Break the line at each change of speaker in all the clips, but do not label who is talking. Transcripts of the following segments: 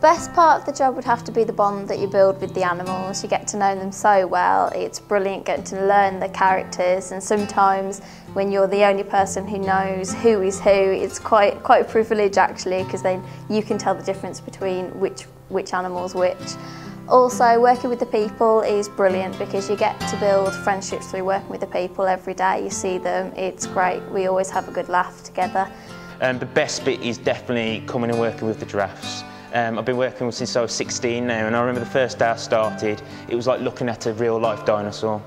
Best part of the job would have to be the bond that you build with the animals. You get to know them so well. It's brilliant getting to learn the characters, and sometimes when you're the only person who knows who is who, it's quite a privilege actually, because then you can tell the difference between which animal's which. Also, working with the people is brilliant because you get to build friendships through working with the people every day. You see them, it's great. We always have a good laugh together.
The best bit is definitely coming and working with the giraffes. I've been working since I was 16 now, and I remember the first day I started, it was like looking at a real life dinosaur,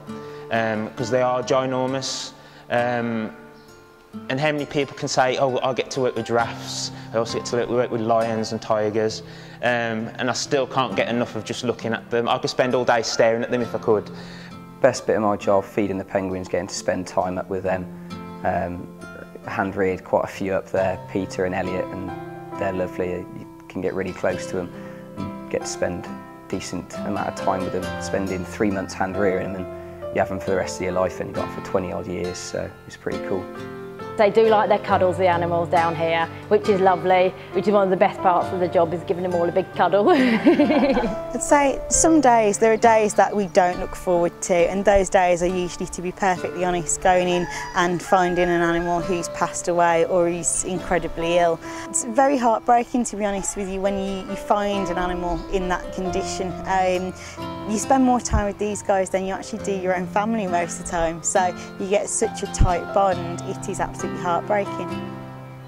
because they are ginormous. And how many people can say, oh, I get to work with giraffes, I also get to work with lions and tigers, and I still can't get enough of just looking at them. I could spend all day staring at them if I could.
Best bit of my job, feeding the penguins, getting to spend time up with them. Hand-reared quite a few up there, Peter and Elliot, and they're lovely. You can get really close to them and get to spend a decent amount of time with them, spending 3 months hand-rearing them, and you have them for the rest of your life, and you got them for 20 odd years, so it's pretty cool.
They do like their cuddles, the animals down here, which is lovely, which is one of the best parts of the job, is giving them all a big cuddle.
I'd say some days, there are days that we don't look forward to, and those days are usually, to be perfectly honest, going in and finding an animal who's passed away or who's incredibly ill. It's very heartbreaking, to be honest with you, when you find an animal in that condition. You spend more time with these guys than you actually do your own family most of the time, so you get such a tight bond. It is absolutely heartbreaking.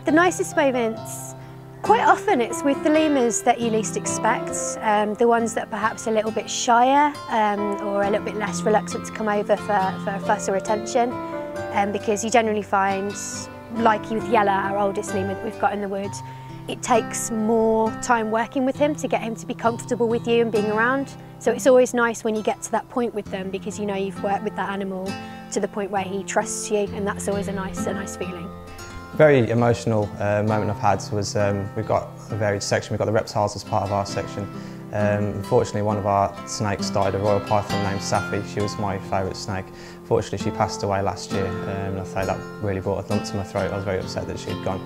The nicest moments, quite often it's with the lemurs that you least expect, the ones that are perhaps a little bit shyer or a little bit less reluctant to come over for a fuss or attention, because you generally find, like with Yella, our oldest lemur that we've got in the wood, it takes more time working with him to get him to be comfortable with you and being around. So it's always nice when you get to that point with them, because you know you've worked with that animal to the point where he trusts you, and that's always a nice feeling.
Very emotional moment I've had was we've got a varied section. We've got the reptiles as part of our section. Unfortunately, one of our snakes died, a royal python named Safi. She was my favourite snake. Fortunately, she passed away last year, and I say that really brought a lump to my throat. I was very upset that she'd gone.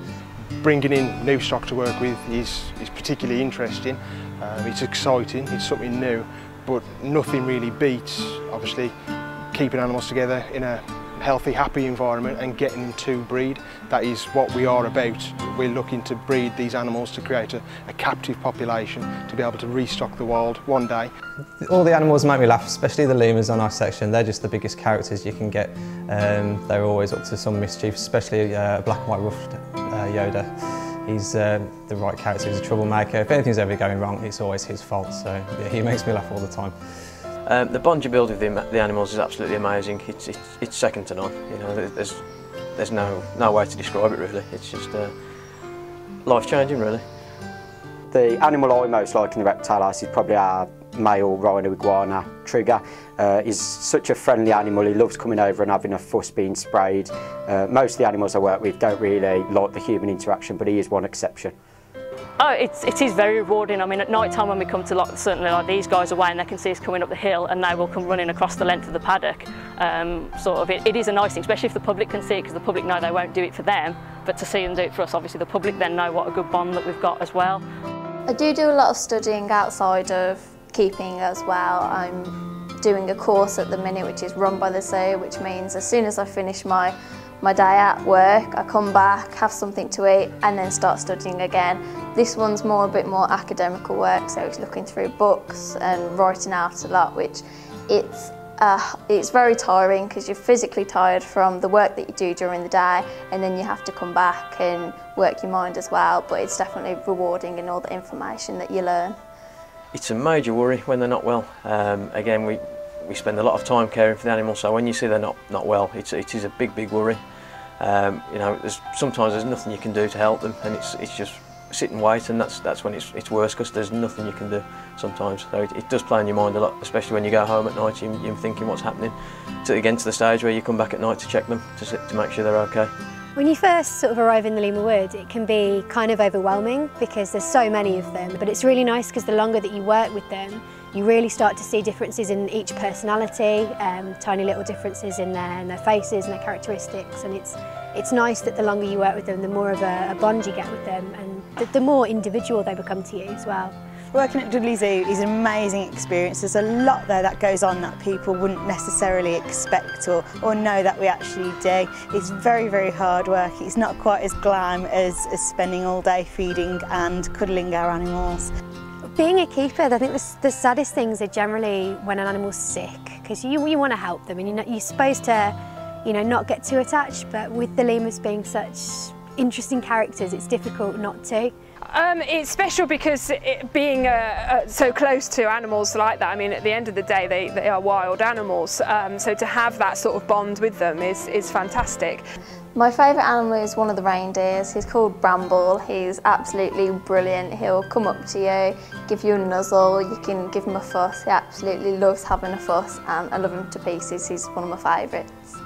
Bringing in new stock to work with is particularly interesting. It's exciting, it's something new, but nothing really beats, obviously, keeping animals together in a healthy, happy environment and getting them to breed. That is what we are about. We're looking to breed these animals to create a captive population to be able to restock the wild one day.
All the animals make me laugh, especially the lemurs on our section. They're just the biggest characters you can get. They're always up to some mischief, especially a black and white ruffed Yoda. He's the right character, he's a troublemaker. If anything's ever going wrong, it's always his fault, so yeah, he makes me laugh all the time.
The bond you build with the animals is absolutely amazing. It's second to none. You know, there's no way to describe it really. It's just life-changing really.
The animal I most like in the reptile house is probably our male rhino iguana, Trigger. He's such a friendly animal. He loves coming over and having a fuss being sprayed. Most of the animals I work with don't really like the human interaction, but he is one exception.
Oh, it is very rewarding. I mean, at night time when we come to certainly these guys away and they can see us coming up the hill and they will come running across the length of the paddock. It is a nice thing, especially if the public can see it, because the public know they won't do it for them, but to see them do it for us, obviously the public then know what a good bond that we've got as well.
I do a lot of studying outside of keeping as well. I'm doing a course at the minute which is run by the zoo, which means as soon as I finish my day at work, I come back, have something to eat and then start studying again. This one's a bit more academical work, so it's looking through books and writing out a lot, which it's very tiring because you're physically tired from the work that you do during the day, and then you have to come back and work your mind as well, but it's definitely rewarding in all the information that you learn.
It's a major worry when they're not well. Again, we spend a lot of time caring for the animals, so when you see they're not well, it is a big worry. You know, sometimes there's nothing you can do to help them, and it's just sit and wait, and that's when it's worse, because there's nothing you can do sometimes. So it does play on your mind a lot, especially when you go home at night. You're thinking what's happening. To the stage where you come back at night to check them to make sure they're okay.
When you first sort of arrive in the lemur wood, it can be kind of overwhelming because there's so many of them, but it's really nice because the longer that you work with them, you really start to see differences in each personality, tiny little differences in their faces and their characteristics, and it's nice that the longer you work with them, the more of a bond you get with them, and the more individual they become to you as well.
Working at Dudley Zoo is an amazing experience. There's a lot there that goes on that people wouldn't necessarily expect or know that we actually do. It's very, very hard work. It's not quite as glam as spending all day feeding and cuddling our animals.
Being a keeper, I think the saddest things are generally when an animal's sick, because you want to help them, and you're supposed to, not get too attached, but with the lemurs being such interesting characters, it's difficult not to.
It's special because being so close to animals like that, I mean, at the end of the day, they are wild animals, so to have that sort of bond with them is fantastic.
My favourite animal is one of the reindeers. He's called Bramble. He's absolutely brilliant. He'll come up to you, give you a nuzzle, you can give him a fuss. He absolutely loves having a fuss, and I love him to pieces. He's one of my favourites.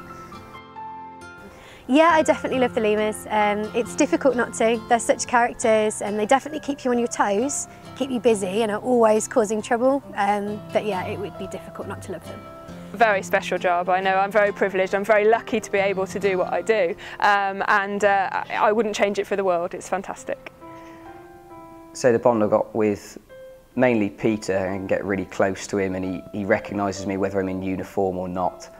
Yeah, I definitely love the lemurs. It's difficult not to. They're such characters, and they definitely keep you on your toes, keep you busy, and are always causing trouble. But yeah, it would be difficult not to love them.
Very special job. I know I'm very privileged. I'm very lucky to be able to do what I do, and I wouldn't change it for the world. It's fantastic.
So the bond I got with mainly Peter, and get really close to him, and he recognises me whether I'm in uniform or not.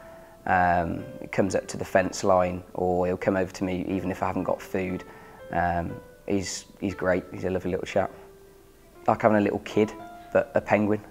He comes up to the fence line, or he'll come over to me even if I haven't got food. He's great. He's a lovely little chap. Like having a little kid, but a penguin.